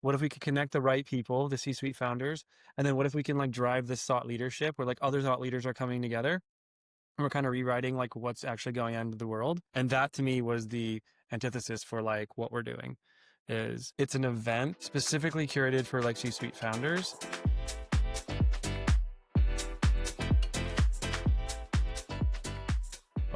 What if we could connect the right people, the C-suite founders? And then what if we can like drive this thought leadership where like other thought leaders are coming together and we're kind of rewriting like what's actually going on in the world? And that to me was the antithesis for like what we're doing. Is it's an event specifically curated for like C-suite founders.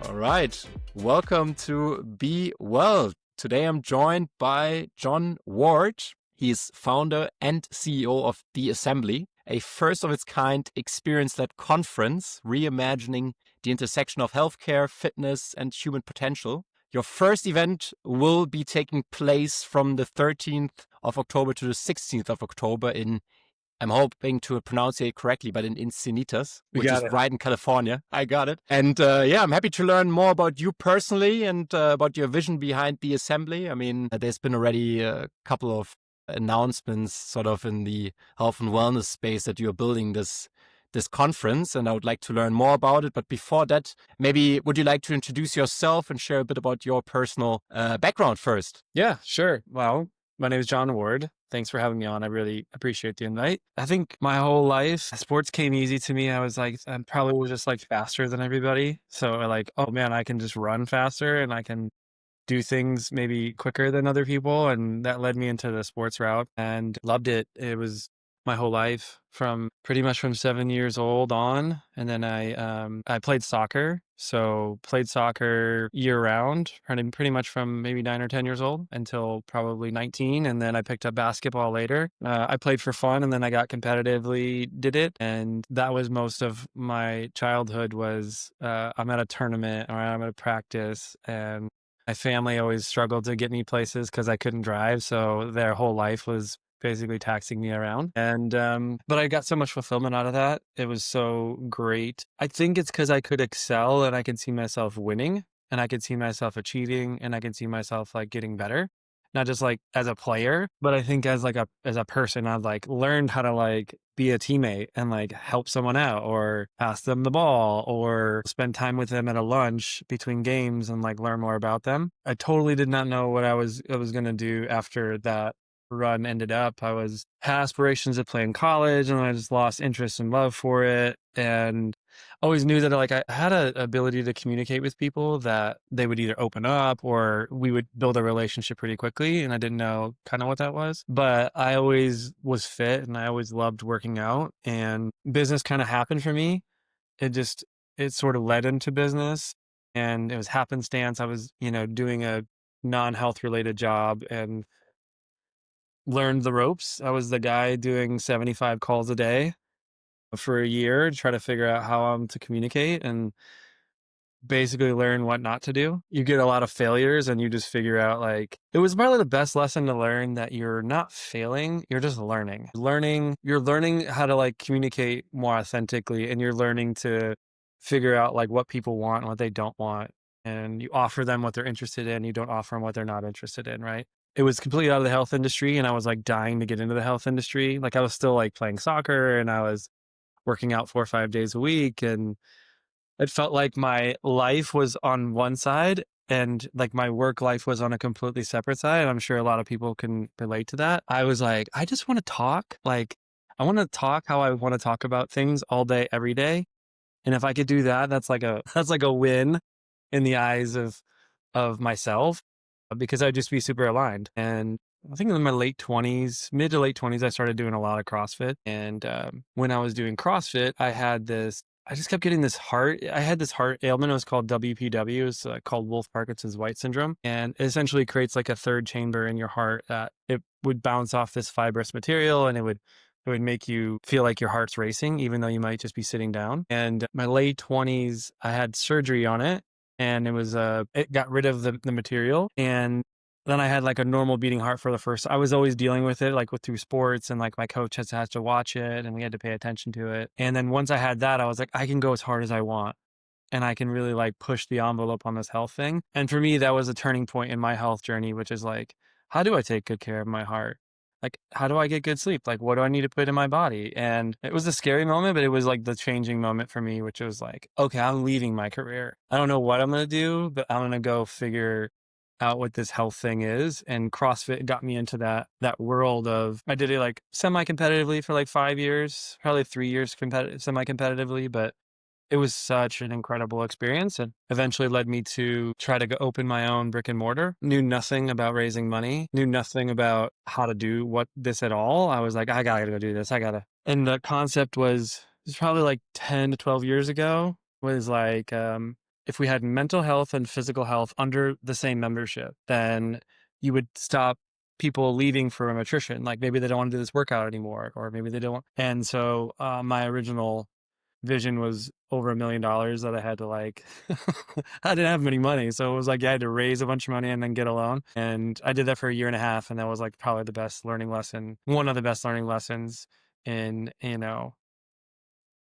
All right. Welcome to Be Well. Today I'm joined by Jon Ward. He's founder and CEO of The Assembly, a first of its kind experience-led conference reimagining the intersection of healthcare, fitness, and human potential. Your first event will be taking place from the 13th of October to the 16th of October I'm hoping to pronounce it correctly, but in Encinitas, We which got is it. right in California. I got it. And I'm happy to learn more about you personally and about your vision behind the assembly. I mean, there's been already a couple of announcements sort of in the health and wellness space that you're building this conference, and I would like to learn more about it. But before that, maybe would you like to introduce yourself and share a bit about your personal background first? Yeah, sure. Well, my name is Jon Ward. Thanks for having me on. I really appreciate the invite. I think my whole life, sports came easy to me. I was like, I'm probably just like faster than everybody. So I like, oh man, I can just run faster and I can do things maybe quicker than other people. And that led me into the sports route and loved it. It was my whole life from pretty much from 7 years old on. And then I played soccer. So played soccer year round, pretty much from maybe 9 or 10 years old until probably 19. And then I picked up basketball later. I played for fun and then I got competitively did it. And that was most of my childhood was I'm at a tournament or I'm at a practice, and my family always struggled to get me places because I couldn't drive. So their whole life was basically taxing me around. And, but I got so much fulfillment out of that. It was so great. I think it's because I could excel and I could see myself winning and I could see myself achieving and I could see myself like getting better. Not just like as a player, but I think as like as a person, I've like learned how to like be a teammate and like help someone out or pass them the ball or spend time with them at a lunch between games and like learn more about them. I totally did not know what I was going to do after that run ended up. Had aspirations to play in college and I just lost interest and love for it. And always knew that like I had an ability to communicate with people that they would either open up or we would build a relationship pretty quickly. And I didn't know kind of what that was, but I always was fit and I always loved working out, and business kind of happened for me. It sort of led into business, and it was happenstance. I was, doing a non-health related job and learned the ropes. I was the guy doing 75 calls a day for a year to try to figure out how I'm to communicate and basically learn what not to do. You get a lot of failures and you just figure out like, it was probably the best lesson to learn that you're not failing, you're just learning. You're learning how to like communicate more authentically, and you're learning to figure out like what people want and what they don't want. And you offer them what they're interested in, you don't offer them what they're not interested in, right? It was completely out of the health industry and I was like dying to get into the health industry. Like I was still like playing soccer and I was working out 4 or 5 days a week, and it felt like my life was on one side and like my work life was on a completely separate side. I'm sure a lot of people can relate to that. I was like, I just want to talk. Like, I want to talk how I want to talk about things all day, every day. And if I could do that, that's like a win in the eyes of myself, because I'd just be super aligned. And I think in my mid to late 20s, I started doing a lot of CrossFit. And when I was doing CrossFit, I just kept getting I had this heart ailment. It was called WPW. It's called Wolff-Parkinson's White syndrome. And it essentially creates like a third chamber in your heart that it would bounce off this fibrous material, and it would make you feel like your heart's racing, even though you might just be sitting down. And my late 20s, I had surgery on it, and it got rid of the material. And then I had like a normal beating heart for the first. I was always dealing with it through sports, and like my coach has had to watch it and we had to pay attention to it. And then once I had that, I was like, I can go as hard as I want and I can really like push the envelope on this health thing. And for me, that was a turning point in my health journey, which is like, how do I take good care of my heart? Like, how do I get good sleep? Like, what do I need to put in my body? And it was a scary moment, but it was like the changing moment for me, which was like, okay, I'm leaving my career. I don't know what I'm going to do, but I'm going to go figure out what this health thing is. And CrossFit got me into that world of, I did it like semi-competitively for like 5 years, probably 3 years semi-competitively, but it was such an incredible experience and eventually led me to try to go open my own brick and mortar. Knew nothing about raising money, knew nothing about how to do this at all. I was like, I gotta go do this. And the concept was probably like 10 to 12 years ago, was like, if we had mental health and physical health under the same membership, then you would stop people leaving for nutrition. Like maybe they don't want to do this workout anymore, or maybe they don't. And so my original vision was over $1 million that I had to like, I didn't have any money. So it was like, I had to raise a bunch of money and then get a loan. And I did that for a year and a half. And that was like probably the best learning lesson, one of the best learning lessons in,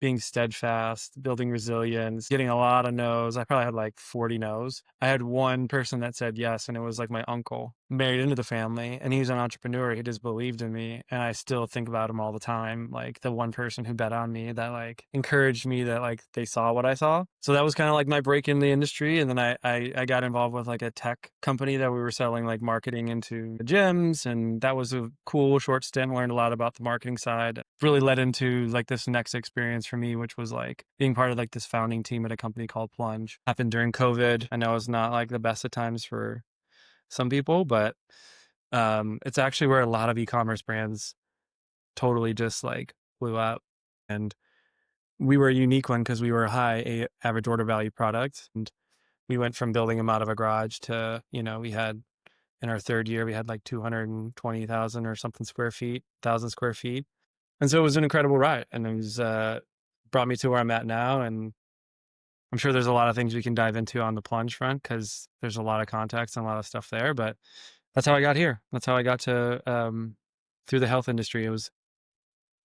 being steadfast, building resilience, getting a lot of no's. I probably had like 40 no's. I had one person that said yes, and it was like my uncle, married into the family, and he was an entrepreneur. He just believed in me, and I still think about him all the time. Like the one person who bet on me, that like encouraged me, that like they saw what I saw. So that was kind of like my break in the industry. And then I got involved with like a tech company that we were selling like marketing into the gyms, and that was a cool short stint. Learned a lot about the marketing side. Really led into like this next experience for me, which was like being part of like this founding team at a company called Plunge. Happened during COVID. I know it's not like the best of times for some people, but it's actually where a lot of e-commerce brands totally just like blew up. And we were a unique one because we were a average order value product. And we went from building them out of a garage to, we had, in our third year, we had like 220,000 or something square feet, 1,000 square feet. And so it was an incredible ride, and it was brought me to where I'm at now. And I'm sure there's a lot of things we can dive into on the Plunge front because there's a lot of context and a lot of stuff there. But that's how I got here. That's how I got to through the health industry. It was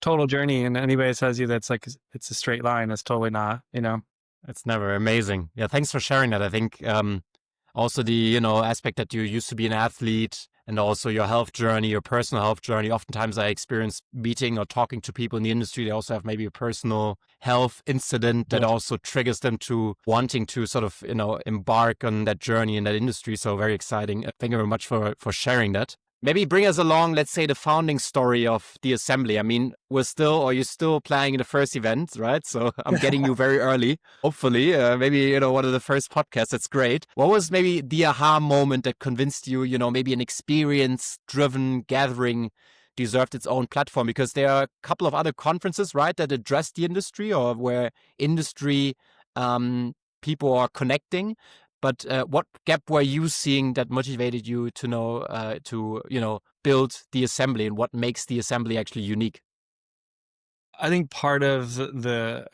total journey, and anybody that says you that's like it's a straight line, it's totally not. It's never amazing. Yeah, thanks for sharing that. I think also the aspect that you used to be an athlete, and also your health journey, your personal health journey. Oftentimes I experience meeting or talking to people in the industry. They also have maybe a personal health incident that also triggers them to wanting to sort of, embark on that journey in that industry. So very exciting. Thank you very much for sharing that. Maybe bring us along, let's say, the founding story of the assembly. I mean, you're still playing in the first event, right? So I'm getting you very early, hopefully. Maybe, one of the first podcasts. That's great. What was maybe the aha moment that convinced you, maybe an experience-driven gathering deserved its own platform? Because there are a couple of other conferences, right, that address the industry or where industry people are connecting. But what gap were you seeing that motivated you to build the assembly, and what makes the assembly actually unique? I think part of the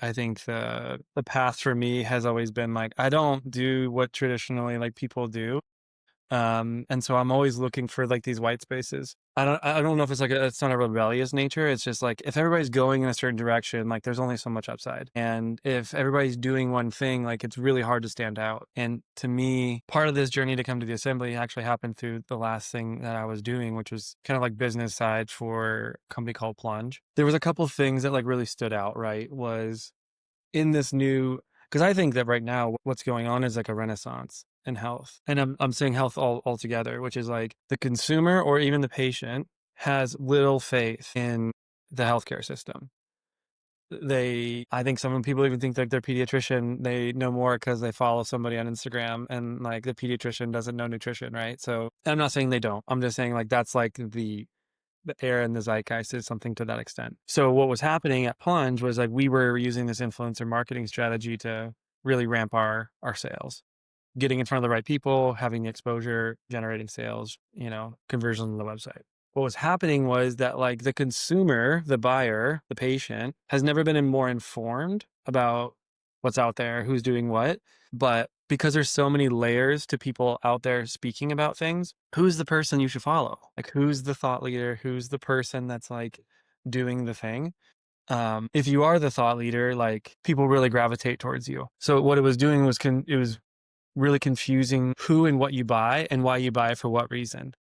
path for me has always been like, I don't do what traditionally like people do. And so I'm always looking for like these white spaces. I don't know if it's like it's not a rebellious nature. It's just like if everybody's going in a certain direction, like there's only so much upside. And if everybody's doing one thing, like it's really hard to stand out. And to me, part of this journey to come to the assembly actually happened through the last thing that I was doing, which was kind of like business side for a company called Plunge. There was a couple of things that like really stood out, right? Was in this new, because I think that right now what's going on is like a renaissance in health. And I'm saying health all together, which is like the consumer or even the patient has little faith in the healthcare system. I think some people even think like their pediatrician, they know more because they follow somebody on Instagram, and like the pediatrician doesn't know nutrition, right? So I'm not saying they don't. I'm just saying like that's like the air in the zeitgeist is something to that extent. So what was happening at Plunge was like we were using this influencer marketing strategy to really ramp our sales, getting in front of the right people, having the exposure, generating sales, conversions on the website. What was happening was that like the consumer, the buyer, the patient has never been more informed about what's out there, who's doing what. But because there's so many layers to people out there speaking about things, who's the person you should follow? Like who's the thought leader? Who's the person that's like doing the thing? If you are the thought leader, like people really gravitate towards you. So what it was doing was it was really confusing who and what you buy and why you buy for what reason.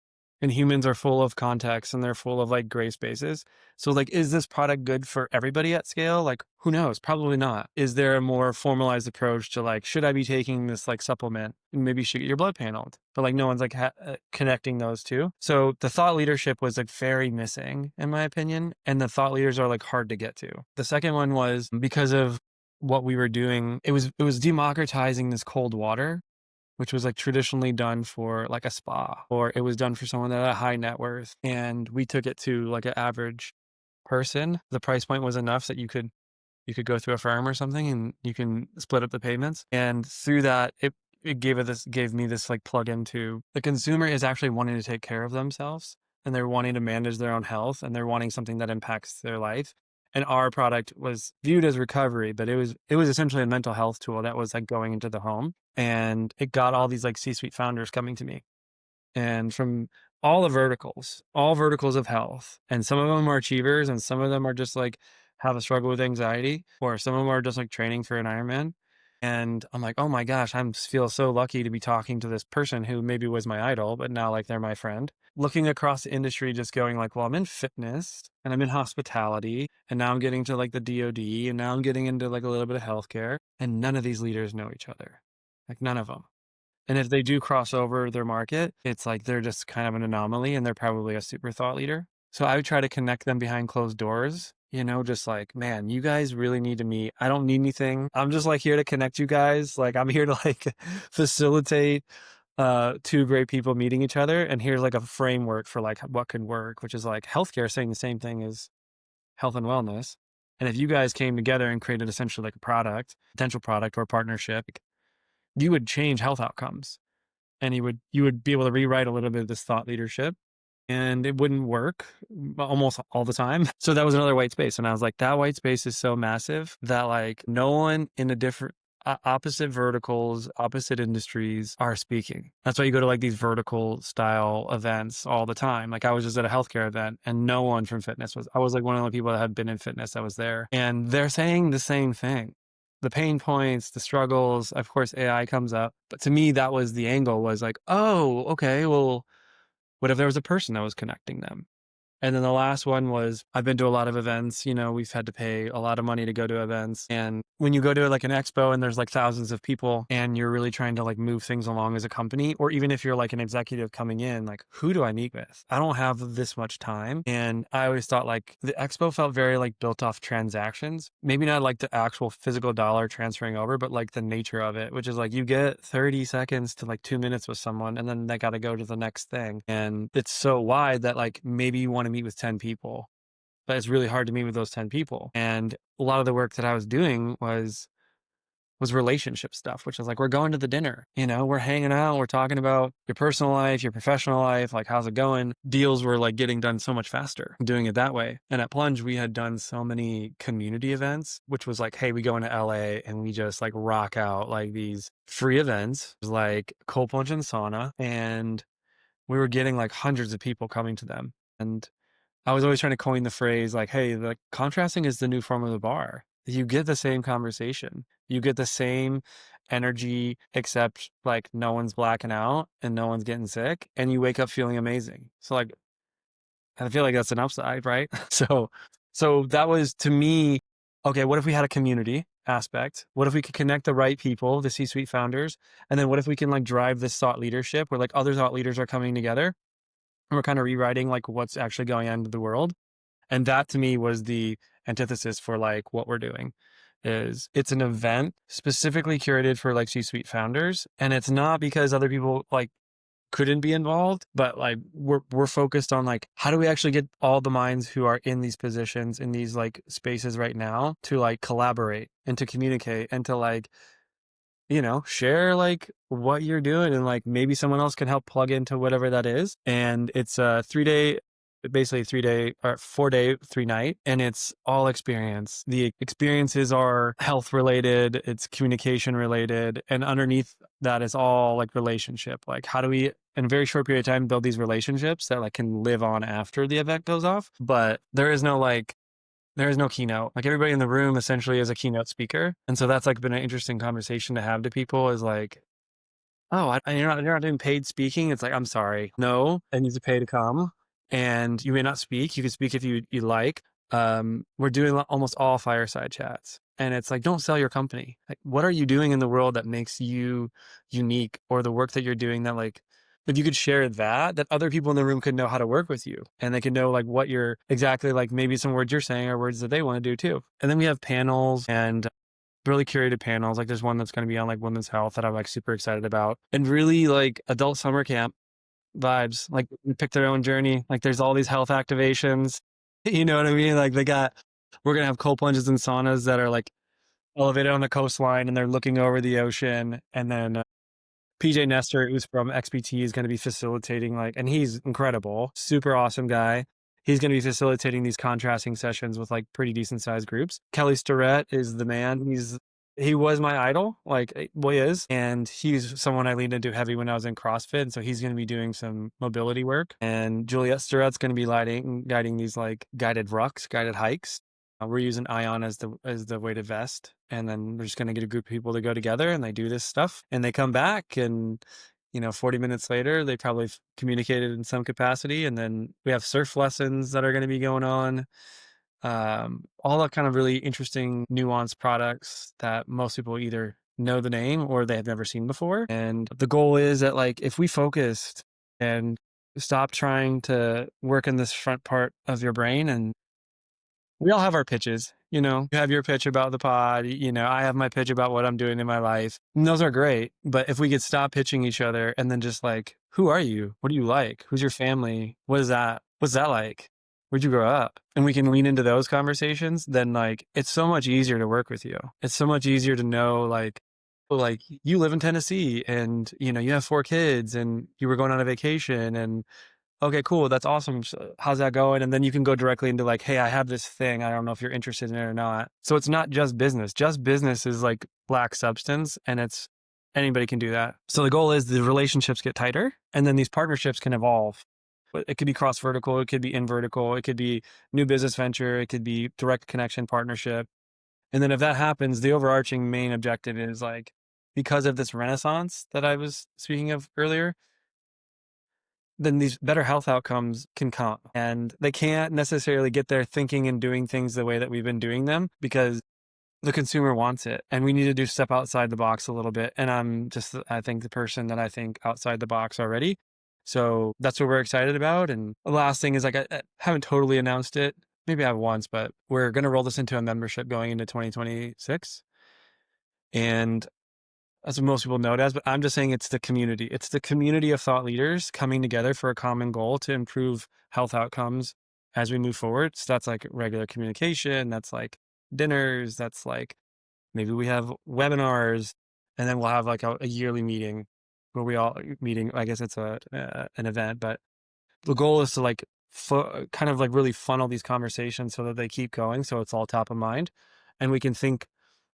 and humans are full of context and they're full of like gray spaces. So like, is this product good for everybody at scale? Like, who knows? Probably not. Is there a more formalized approach to like, should I be taking this like supplement? Maybe you should get your blood paneled, but like no one's like connecting those two. So the thought leadership was like very missing in my opinion. And the thought leaders are like hard to get to. The second one was because of what we were doing. It was democratizing this cold water, which was like traditionally done for like a spa, or it was done for someone that had a high net worth. And we took it to like an average person. The price point was enough that you could go through a firm or something and you can split up the payments. And through that, it gave me this like plug into the consumer is actually wanting to take care of themselves and they're wanting to manage their own health and they're wanting something that impacts their life. And our product was viewed as recovery, but it was essentially a mental health tool that was like going into the home. And it got all these like C-suite founders coming to me, and from all verticals of health. And some of them are achievers and some of them are just like have a struggle with anxiety, or some of them are just like training for an Ironman. And I'm like, oh my gosh, I feel so lucky to be talking to this person who maybe was my idol, but now like they're my friend. Looking across the industry, just going like, well, I'm in fitness and I'm in hospitality, and now I'm getting to like the DoD, and now I'm getting into like a little bit of healthcare, and none of these leaders know each other. Like none of them. And if they do cross over their market, it's like they're just kind of an anomaly and they're probably a super thought leader. So I would try to connect them behind closed doors, just like, man, you guys really need to meet. I don't need anything. I'm just like here to connect you guys. Like I'm here to like facilitate two great people meeting each other. And here's like a framework for like what could work, which is like healthcare saying the same thing as health and wellness. And if you guys came together and created essentially like a potential product or partnership, you would change health outcomes, and you would be able to rewrite a little bit of this thought leadership, and it wouldn't work almost all the time. So that was another white space. And I was like, that white space is so massive that like no one in a different opposite verticals, opposite industries are speaking. That's why you go to like these vertical style events all the time. Like I was just at a healthcare event and no one from fitness I was like one of the people that had been in fitness that was there, and they're saying the same thing. The pain points, the struggles, of course, AI comes up. But to me, that was the angle, was like, oh, okay, well, what if there was a person that was connecting them? And then the last one was, I've been to a lot of events, we've had to pay a lot of money to go to events. And when you go to like an expo and there's like thousands of people and you're really trying to like move things along as a company, or even if you're like an executive coming in, like who do I meet with? I don't have this much time. And I always thought like the expo felt very like built off transactions, maybe not like the actual physical dollar transferring over, but like the nature of it, which is like you get 30 seconds to like 2 minutes with someone and then they got to go to the next thing. And it's so wide that like maybe you want to meet with 10 people, but it's really hard to meet with those 10 people. And a lot of the work that I was doing was relationship stuff, which is like, we're going to the dinner, we're hanging out, we're talking about your personal life, your professional life, like how's it going? Deals were like getting done so much faster doing it that way. And at Plunge, we had done so many community events, which was like, hey, we go into LA and we just like rock out like these free events, like cold plunge and sauna. And we were getting like hundreds of people coming to them. And I was always trying to coin the phrase like, hey, the contrasting is the new form of the bar. You get the same conversation. You get the same energy, except like no one's blacking out and no one's getting sick, and you wake up feeling amazing. So like, I feel like that's an upside, right? So that was to me, okay, what if we had a community aspect? What if we could connect the right people, the C-suite founders? And then what if we can like drive this thought leadership where like other thought leaders are coming together and we're kind of rewriting like what's actually going on in the world? And that to me was the antithesis for like what we're doing. Is it's an event specifically curated for like C-suite founders. And it's not because other people like couldn't be involved, but like we're focused on like, how do we actually get all the minds who are in these positions, in these like spaces right now, to like collaborate and to communicate and to like, share like what you're doing, and like maybe someone else can help plug into whatever that is. And it's a 3-day, basically 3-day or 4-day, 3-night, and it's all experience. The experiences are health related, it's communication related, and underneath that is all like relationship. Like how do we, in a very short period of time, build these relationships that like can live on after the event goes off? But there is no keynote. Like everybody in the room essentially is a keynote speaker. And so that's like been an interesting conversation to have to people, is like, oh, you're not doing paid speaking. It's like, I'm sorry. No, I need to pay to come. And you may not speak. You can speak if you like. We're doing almost all fireside chats. And it's like, don't sell your company. Like, what are you doing in the world that makes you unique, or the work that you're doing that, like, if you could share that other people in the room could know how to work with you, and they could know like what you're exactly, like maybe some words you're saying are words that they want to do too. And then we have panels and really curated panels. Like there's one that's going to be on like women's health that I'm like super excited about, and really like adult summer camp vibes. Like we pick their own journey. Like there's all these health activations. You know what I mean? Like we're going to have cold plunges and saunas that are like elevated on the coastline, and they're looking over the ocean. And then PJ Nestor, who's from XPT, is going to be facilitating, like, and he's incredible, super awesome guy. He's going to be facilitating these contrasting sessions with like pretty decent sized groups. Kelly Starrett is the man. He was my idol, like, well, he is. And he's someone I leaned into heavy when I was in CrossFit. And so he's going to be doing some mobility work. And Juliet Starrett's going to be guiding these like guided rucks, guided hikes. We're using Ion as the weighted vest, and then we're just going to get a group of people to go together, and they do this stuff, and they come back, and 40 minutes later, they probably communicated in some capacity, and then we have surf lessons that are going to be going on. All that kind of really interesting, nuanced products that most people either know the name or they have never seen before. And the goal is that, like, if we focused and stop trying to work in this front part of your brain, and we all have our pitches, you have your pitch about the pod, I have my pitch about what I'm doing in my life. And those are great. But if we could stop pitching each other and then just like, who are you? What do you like? Who's your family? What is that? What's that like? Where'd you grow up? And we can lean into those conversations, then like, it's so much easier to work with you. It's so much easier to know, like you live in Tennessee, and, you have 4 kids, and you were going on a vacation, and okay, cool. That's awesome. So how's that going? And then you can go directly into like, hey, I have this thing. I don't know if you're interested in it or not. So it's not just business. Just business is like black substance, and it's anybody can do that. So the goal is the relationships get tighter, and then these partnerships can evolve. But it could be cross vertical. It could be in vertical. It could be new business venture. It could be direct connection partnership. And then if that happens, the overarching main objective is like, because of this renaissance that I was speaking of earlier, then these better health outcomes can come. And they can't necessarily get there thinking and doing things the way that we've been doing them, because the consumer wants it. And we need to step outside the box a little bit. And I think the person that I think outside the box already. So that's what we're excited about. And the last thing is, like, I haven't totally announced it. Maybe I have once, but we're going to roll this into a membership going into 2026. And that's what most people know it as, but I'm just saying it's the community. It's the community of thought leaders coming together for a common goal to improve health outcomes as we move forward. So that's like regular communication. That's like dinners. That's like maybe we have webinars, and then we'll have like a yearly meeting where we all meeting. I guess it's an event, but the goal is to like kind of like really funnel these conversations so that they keep going. So it's all top of mind, and we can think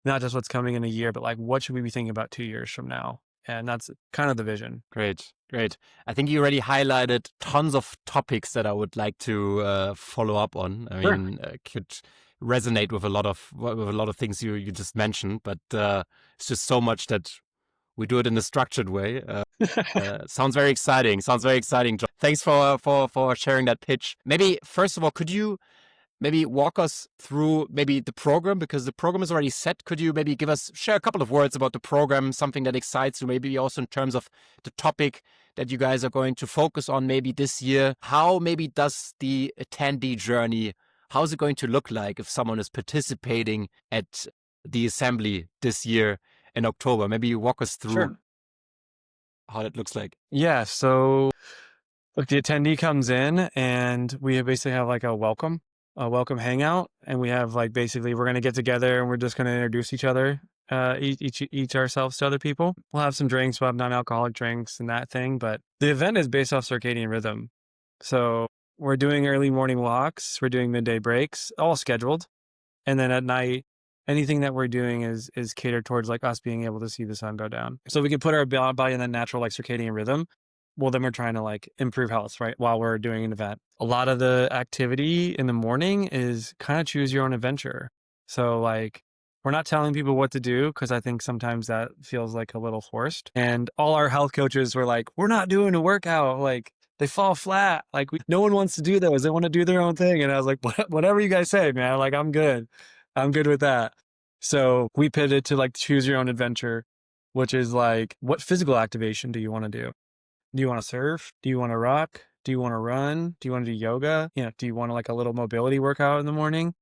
not just what's coming in a year, but like, what should we be thinking about 2 years from now? And that's kind of the vision. Great, great. I think you already highlighted tons of topics that I would like to follow up on. I Sure. mean, could resonate with a lot of things you just mentioned, but it's just so much that we do it in a structured way. Sounds very exciting. Sounds very exciting, John. Thanks for sharing that pitch. Maybe first of all, could you maybe walk us through maybe the program, because the program is already set. Could you maybe share a couple of words about the program, something that excites you, maybe also in terms of the topic that you guys are going to focus on maybe this year? How maybe does the attendee journey, how is it going to look like if someone is participating at the assembly this year in October? Maybe you walk us through Sure. how that looks like. Yeah. So look, the attendee comes in, and we basically have like a welcome hangout. And we have like, basically we're going to get together, and we're just going to introduce each other, each ourselves to other people. We'll have some drinks. We'll have non-alcoholic drinks and that thing. But the event is based off circadian rhythm. So we're doing early morning walks. We're doing midday breaks, all scheduled. And then at night, anything that we're doing is catered towards like us being able to see the sun go down. So we can put our body in that natural like circadian rhythm. Well, then we're trying to like improve health, right? While we're doing an event. A lot of the activity in the morning is kind of choose your own adventure. So like We're not telling people what to do because I think sometimes that feels like a little forced. And all our health coaches were like, we're not doing a workout. Like they fall flat. Like no one wants to do those. They want to do their own thing. And I was like, whatever you guys say, man. Like I'm good. I'm good with that. So we pivoted to like choose your own adventure, which is like, what physical activation do you want to do? Do you want to surf? Do you want to rock? Do you want to run? Do you want to do yoga? Do you want to like a little mobility workout in the morning?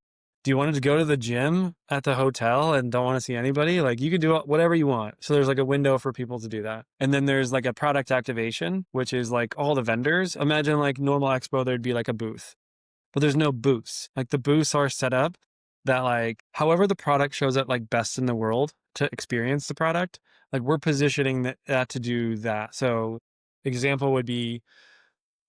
Do you want to go to the gym at the hotel and don't want to see anybody? Like you can do whatever you want. So there's like a window for people to do that. And then there's like a product activation, which is like all the vendors. Imagine like normal expo, there'd be like a booth, but there's no booths. Like the booths are set up that like, however the product shows up like best in the world to experience the product, like we're positioning that to do that. So example would be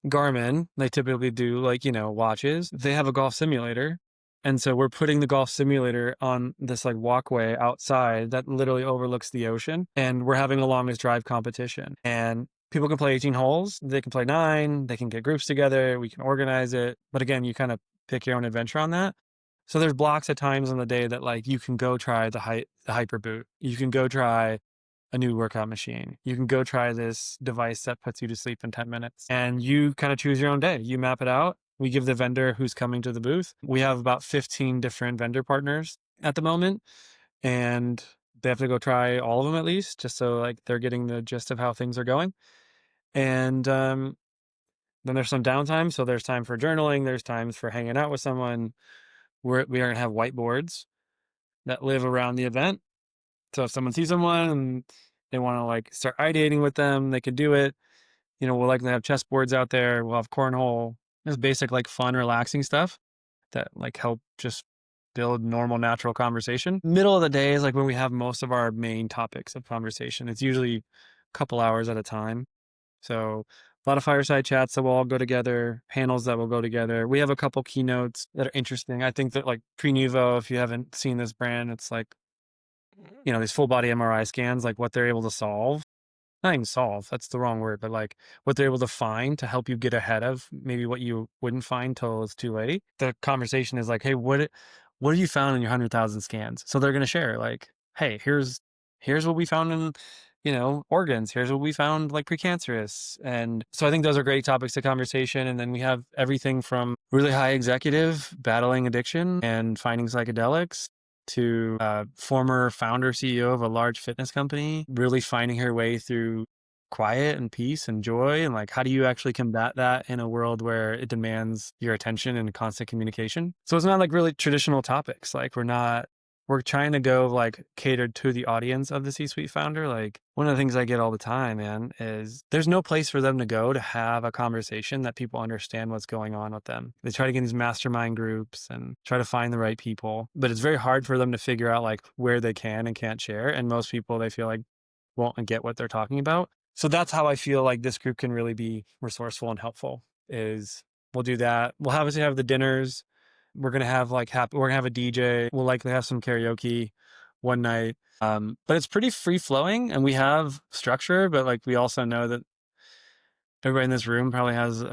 Garmin. They typically do like, watches. They have a golf simulator. And so we're putting the golf simulator on this like walkway outside that literally overlooks the ocean. And we're having a longest drive competition. And people can play 18 holes. They can play 9. They can get groups together. We can organize it. But again, you kind of pick your own adventure on that. So there's blocks at times in the day that like you can go try the hyper boot. You can go try a new workout machine. You can go try this device that puts you to sleep in 10 minutes. And you kind of choose your own day. You map it out. We give the vendor who's coming to the booth. We have about 15 different vendor partners at the moment, and they have to go try all of them at least, just so like they're getting the gist of how things are going. And then there's some downtime. So there's time for journaling. There's times for hanging out with someone. We are going to have whiteboards that live around the event. So if someone sees someone and they want to like start ideating with them, they could do it. We'll likely have chessboards out there. We'll have cornhole. Just basic, like fun, relaxing stuff that like help just build normal, natural conversation. Middle of the day is like when we have most of our main topics of conversation. It's usually a couple hours at a time. So a lot of fireside chats that will all go together, panels that will go together. We have a couple keynotes that are interesting. I think that like Prenuvo, if you haven't seen this brand, it's like, these full body MRI scans, like what they're able to solve. Not even solve, that's the wrong word, but like what they're able to find to help you get ahead of maybe what you wouldn't find till it's too late. The conversation is like, hey, what have you found in your 100,000 scans? So they're going to share like, hey, here's what we found in, organs. Here's what we found like precancerous. And so I think those are great topics of conversation. And then we have everything from really high executive battling addiction and finding psychedelics to a former founder CEO of a large fitness company, really finding her way through quiet and peace and joy. And like, how do you actually combat that in a world where it demands your attention and constant communication? So it's not like really traditional topics. Like we're trying to go like catered to the audience of the C-suite founder. Like one of the things I get all the time, man, is there's no place for them to go to have a conversation that people understand what's going on with them. They try to get in these mastermind groups and try to find the right people, but it's very hard for them to figure out like where they can and can't share. And most people, they feel like won't get what they're talking about. So that's how I feel like this group can really be resourceful and helpful is we'll do that. We'll obviously have the dinners. We're going to have we're going to have a DJ. We'll likely have some karaoke one night. But it's pretty free flowing and we have structure, but like we also know that everybody in this room probably has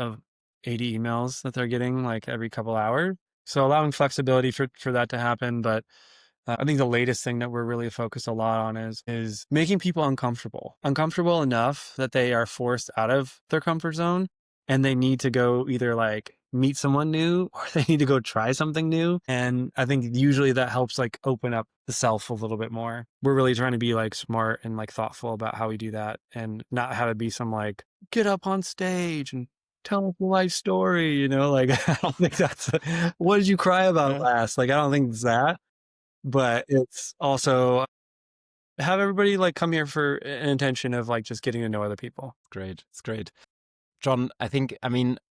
80 emails that they're getting like every couple hours. So allowing flexibility for that to happen. But I think the latest thing that we're really focused a lot on is making people uncomfortable enough that they are forced out of their comfort zone and they need to go either like meet someone new or they need to go try something new. And I think usually that helps like open up the self a little bit more. We're really trying to be like smart and like thoughtful about how we do that and not have it be some like get up on stage and tell us a life story, like I don't think that's what did you cry about last? Like I don't think it's that. But it's also have everybody like come here for an intention of like just getting to know other people. Great. It's great. Jon,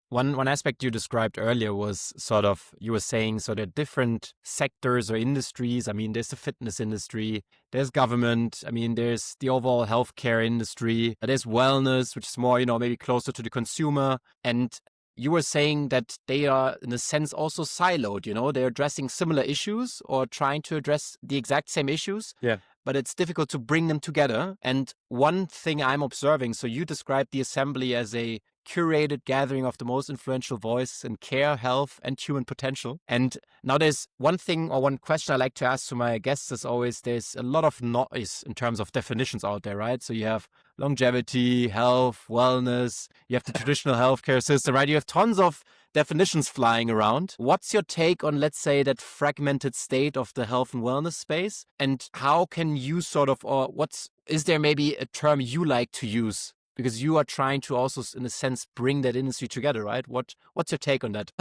one aspect you described earlier was sort of, you were saying, so there are different sectors or industries. There's the fitness industry, there's government, there's the overall healthcare industry, there's wellness, which is more, maybe closer to the consumer. And you were saying that they are, in a sense, also siloed, they're addressing similar issues or trying to address the exact same issues. Yeah. But it's difficult to bring them together. And one thing I'm observing, so you described the assembly as a curated gathering of the most influential voice in care, health, and human potential. And now there's one thing or one question I like to ask to my guests is always there's a lot of noise in terms of definitions out there, right? So you have longevity, health, wellness, you have the traditional healthcare system, right? You have tons of definitions flying around. What's your take on, let's say, that fragmented state of the health and wellness space? And how can you sort of, or is there maybe a term you like to use? Because you are trying to also, in a sense, bring that industry together, right? What's your take on that?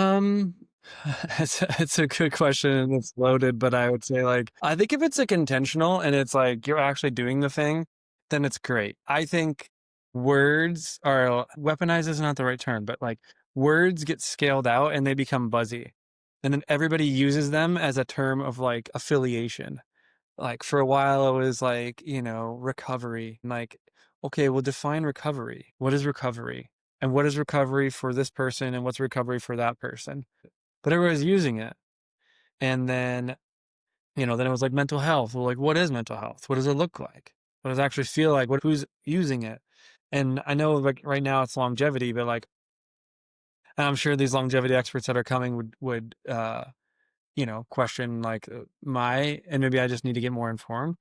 It's a good question. It's loaded, but I would say like, I think if it's like intentional and it's like you're actually doing the thing, then it's great. I think words are weaponized is not the right term, but like words get scaled out and they become buzzy. And then everybody uses them as a term of like affiliation. Like for a while it was like, recovery. Like, okay, well define recovery. What is recovery? And what is recovery for this person and what's recovery for that person? But everybody's using it. And then, then it was like mental health. Well, like what is mental health? What does it look like? What does it actually feel like? Who's using it? And I know like right now it's longevity, but like, and I'm sure these longevity experts that are coming would question like and maybe I just need to get more informed,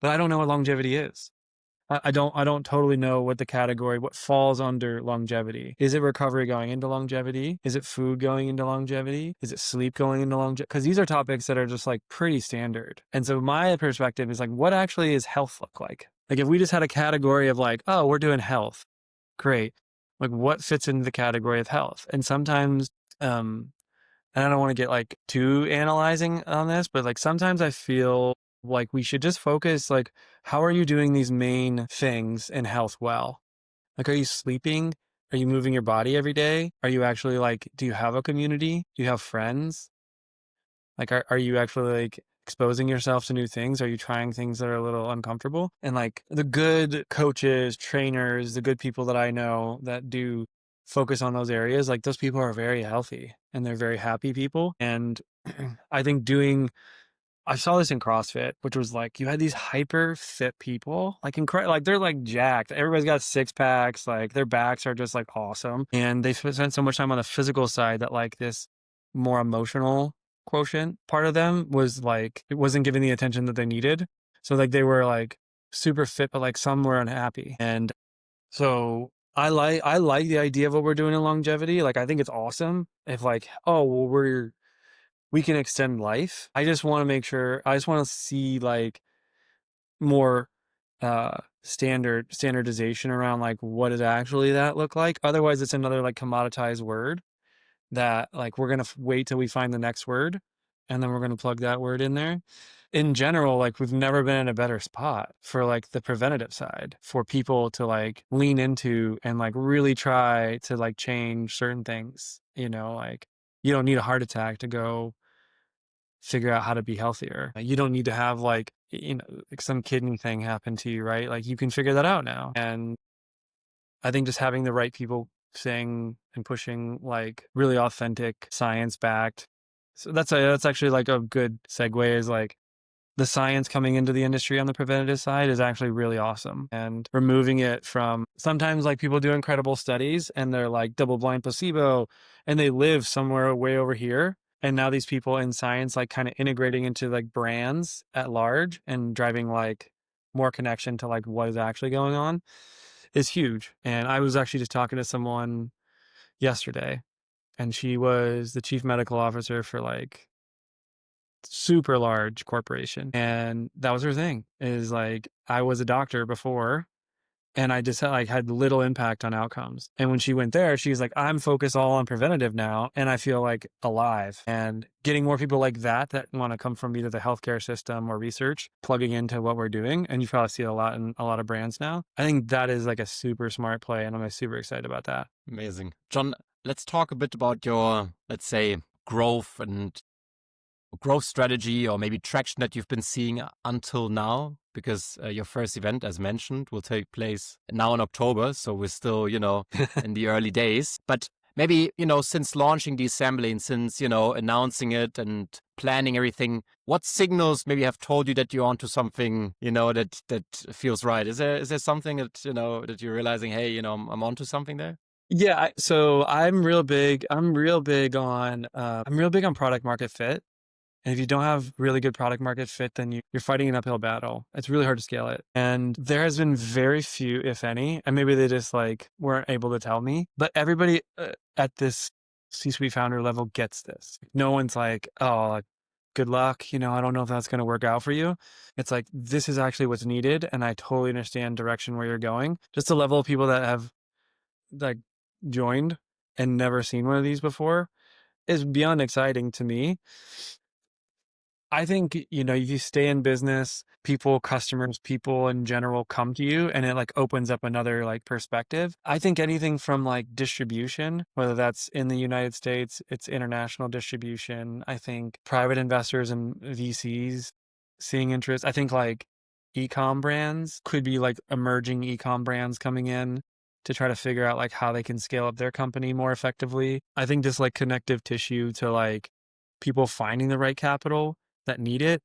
but I don't know what longevity is. I don't totally know what falls under longevity. Is it recovery going into longevity? Is it food going into longevity? Is it sleep going into longevity? Because these are topics that are just like pretty standard. And so my perspective is like, what actually is health look like? Like if we just had a category of like, oh, we're doing health, great. Like what fits into the category of health? And sometimes, and I don't want to get like too analyzing on this, but like sometimes I feel like we should just focus like, how are you doing these main things in health well? Like, are you sleeping? Are you moving your body every day? Are you actually like, do you have a community? Do you have friends? Like, are you actually like exposing yourself to new things? Are you trying things that are a little uncomfortable? And like the good coaches, trainers, the good people that I know that do focus on those areas, like those people are very healthy and they're very happy people. And I think I saw this in CrossFit, which was like you had these hyper fit people, like incredible, like they're like jacked. Everybody's got six packs, like their backs are just like awesome, and they spent so much time on the physical side that like this more emotional quotient part of them was like it wasn't given the attention that they needed. So like they were like super fit, but like some were unhappy, and so I like the idea of what we're doing in longevity. Like I think it's awesome if like oh well we can extend life. I just want to see like more standardization around like what does actually that look like. Otherwise it's another like commoditized word that like we're going to wait till we find the next word and then we're going to plug that word in there. In general, like we've never been in a better spot for like the preventative side for people to like lean into and like really try to like change certain things, like you don't need a heart attack to go figure out how to be healthier. You don't need to have like, like some kidney thing happen to you, right? Like you can figure that out now. And I think just having the right people saying and pushing like really authentic science backed. So that's actually like a good segue is like the science coming into the industry on the preventative side is actually really awesome, and removing it from sometimes like people do incredible studies and they're like double blind placebo and they live somewhere way over here. And now these people in science like kind of integrating into like brands at large and driving like more connection to like what is actually going on is huge. And I was actually just talking to someone yesterday and she was the chief medical officer for like super large corporation. And that was her thing is like, I was a doctor before and I just had little impact on outcomes. And when she went there, she's like, I'm focused all on preventative now. And I feel like alive, and getting more people like that want to come from either the healthcare system or research, plugging into what we're doing. And you probably see it a lot in a lot of brands now. I think that is like a super smart play. And I'm super excited about that. Amazing. Jon, let's talk a bit about your, let's say, growth strategy or maybe traction that you've been seeing until now, because your first event, as mentioned, will take place now in October. So we're still, in the early days. But maybe, since launching the assembly and since, announcing it and planning everything, what signals maybe have told you that you're onto something, that feels right? Is there something that, that you're realizing, hey, I'm onto something there? Yeah, so I'm real big on product market fit. And if you don't have really good product market fit, then you're fighting an uphill battle. It's really hard to scale it. And there has been very few, if any, and maybe they just like weren't able to tell me, but everybody at this C-suite founder level gets this. No one's like, oh, like, good luck. I don't know if that's going to work out for you. It's like, this is actually what's needed. And I totally understand direction where you're going. Just the level of people that have like joined and never seen one of these before is beyond exciting to me. I think, if you stay in business, customers, people in general come to you and it like opens up another like perspective. I think anything from like distribution, whether that's in the United States, it's international distribution. I think private investors and VCs seeing interest. I think like e-com brands could be like emerging e-com brands coming in to try to figure out like how they can scale up their company more effectively. I think just like connective tissue to like people finding the right capital that need it.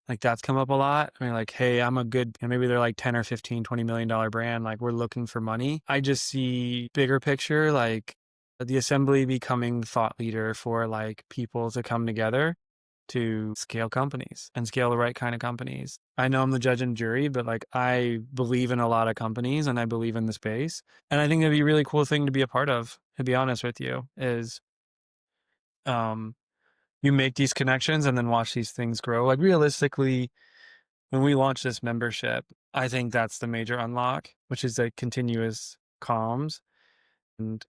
Like that's come up a lot. I mean, like, hey, I'm a good, and maybe they're like 10 or 15, $20 million brand. Like we're looking for money. I just see bigger picture, like the assembly becoming thought leader for like people to come together to scale companies and scale the right kind of companies. I know I'm the judge and jury, but like I believe in a lot of companies and I believe in the space. And I think it'd be a really cool thing to be a part of, to be honest with you, is um you make these connections and then watch these things grow. Like realistically, when we launch this membership, I think that's the major unlock, which is a continuous comms. And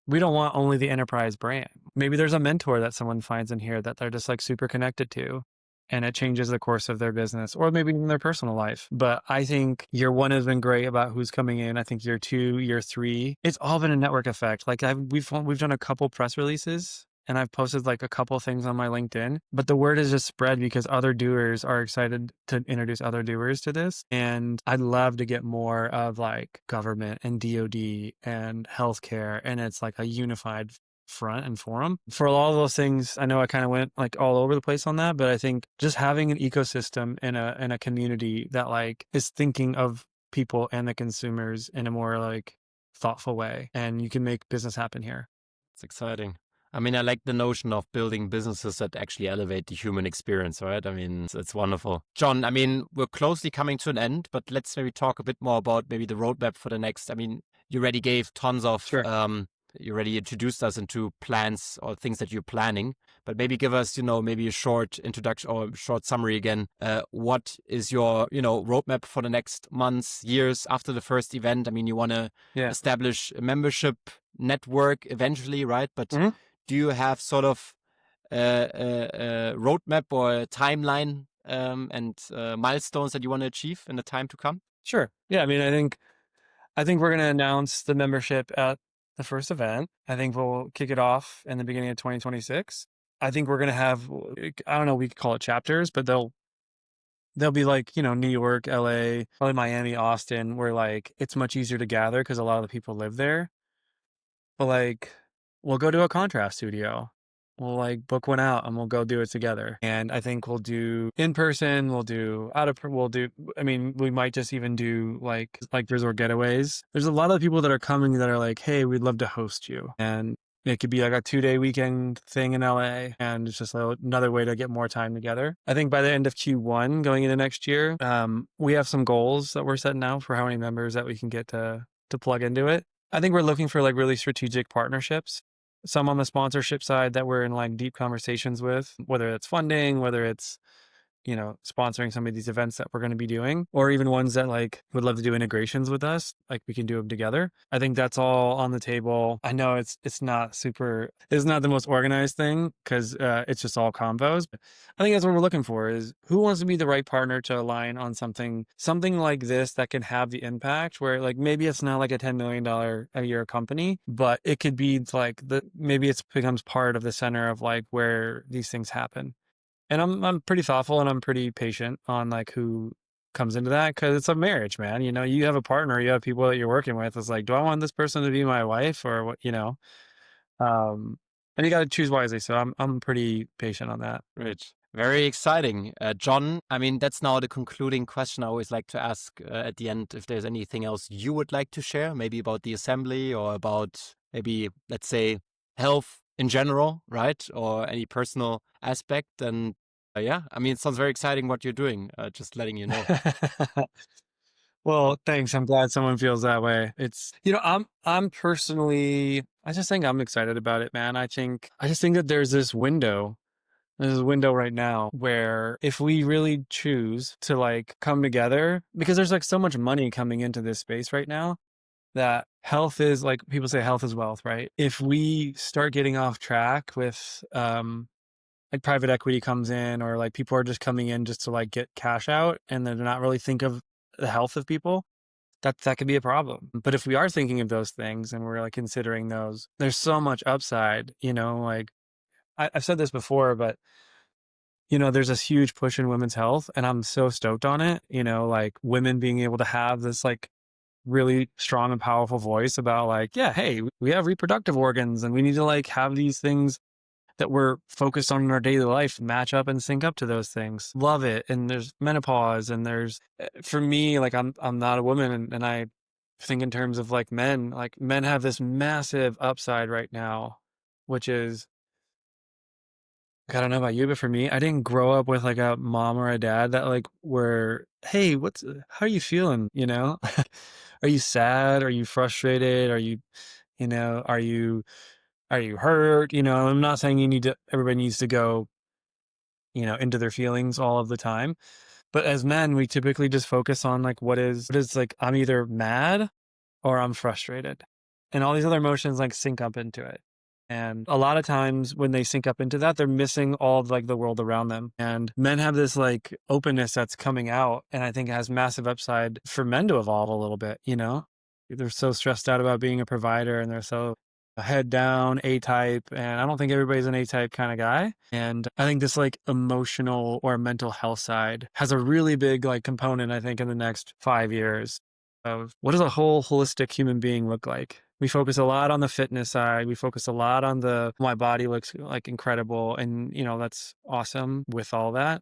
we don't want only the enterprise brand. Maybe there's a mentor that someone finds in here that they're just like super connected to, and it changes the course of their business or maybe in their personal life. But I think year one has been great about who's coming in. I think year two, year three, it's all been a network effect. Like we've done a couple press releases and I've posted like a couple things on my LinkedIn, but the word has just spread because other doers are excited to introduce other doers to this. And I'd love to get more of like government and DoD and healthcare. And it's like a unified front and forum for all those things. I know I kind of went like all over the place on that, but I think just having an ecosystem in a community that like is thinking of people and the consumers in a more like thoughtful way, and you can make business happen here. It's exciting. I mean, I like the notion of building businesses that actually elevate the human experience, right? I mean, it's wonderful. Jon, I mean, we're closely coming to an end, but let's maybe talk a bit more about maybe the roadmap for the next. I mean, you already gave tons of, Sure. you already introduced us into plans or things that you're planning, but maybe give us, maybe a short introduction or a short summary again. What is your, roadmap for the next months, years after the first event? I mean, you want to establish a membership network eventually, right? But do you have sort of a roadmap or a timeline and milestones that you want to achieve in the time to come? Sure. Yeah. I mean, I think we're going to announce the membership at the first event. I think we'll kick it off in the beginning of 2026. I think we're going to have, I don't know, we could call it chapters, but they'll be like, New York, LA, probably Miami, Austin, where like it's much easier to gather because a lot of the people live there. But like, we'll go to a contrast studio. We'll like book one out and we'll go do it together. And I think we'll do in person, I mean, we might just even do like resort getaways. There's a lot of people that are coming that are like, hey, we'd love to host you. And it could be like a 2-day weekend thing in LA. And it's just another way to get more time together. I think by the end of Q1 going into next year, we have some goals that we're setting out for how many members that we can get to plug into it. I think we're looking for like really strategic partnerships, some on the sponsorship side that we're in like deep conversations with, whether it's funding, whether it's, sponsoring some of these events that we're going to be doing, or even ones that like would love to do integrations with us. Like we can do them together. I think that's all on the table. I know it's not the most organized thing because it's just all convos. But I think that's what we're looking for is who wants to be the right partner to align on something like this that can have the impact where like maybe it's not like a $10 million a year company, but it could be like maybe it becomes part of the center of like where these things happen. And I'm pretty thoughtful and I'm pretty patient on like who comes into that because it's a marriage, man. You have a partner, you have people that you're working with. It's like, do I want this person to be my wife or what? And you got to choose wisely. So I'm pretty patient on that. Great. Very exciting. Jon, I mean, that's now the concluding question I always like to ask at the end. If there's anything else you would like to share, maybe about the assembly or about maybe let's say health in general, right? Or any personal aspect. And yeah, I mean, it sounds very exciting what you're doing. Just letting you know. Well, thanks. I'm glad someone feels that way. It's, I'm personally, I just think I'm excited about it, man. I just think that there's a window right now where if we really choose to like come together, because there's like so much money coming into this space right now that health is like people say health is wealth, right? If we start getting off track with, like private equity comes in or like people are just coming in just to like get cash out and they're not really think of the health of people, that could be a problem. But if we are thinking of those things and we're like considering those, there's so much upside, like I've said this before, but there's this huge push in women's health and I'm so stoked on it, like women being able to have this like really strong and powerful voice about like, yeah, hey, we have reproductive organs and we need to like have these things that we're focused on in our daily life match up and sync up to those things. Love it. And there's menopause and there's for me, like I'm not a woman and I think in terms of like men have this massive upside right now, which is I don't know about you, but for me, I didn't grow up with like a mom or a dad that like were, hey, how are you feeling? Are you sad? Are you frustrated? Are you hurt? I'm not saying everybody needs to go, into their feelings all of the time. But as men, we typically just focus on like what is like, I'm either mad or I'm frustrated. And all these other emotions like sync up into it. And a lot of times when they sync up into that, they're missing all of like the world around them. And men have this like openness that's coming out. And I think it has massive upside for men to evolve a little bit. They're so stressed out about being a provider and they're so head down, A-type. And I don't think everybody's an A-type kind of guy. And I think this like emotional or mental health side has a really big like component, I think, in the next 5 years of what does a whole holistic human being look like? We focus a lot on the fitness side. We focus a lot on my body looks like incredible. And, that's awesome with all that.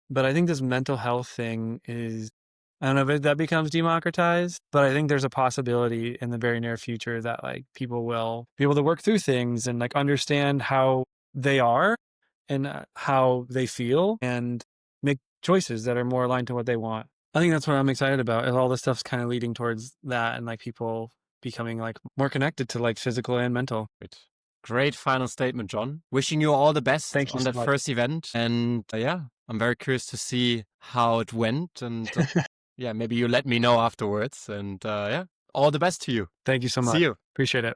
But I think this mental health thing I don't know if that becomes democratized, but I think there's a possibility in the very near future that like people will be able to work through things and like understand how they are and how they feel and make choices that are more aligned to what they want. I think that's what I'm excited about. Is all this stuff's kind of leading towards that and like people becoming like more connected to like physical and mental. Great final statement, John. Wishing you all the best Thank you on so that much. first event. And yeah, I'm very curious to see how it went. And yeah, maybe you let me know afterwards. And yeah, all the best to you. Thank you so See much. you. Appreciate it.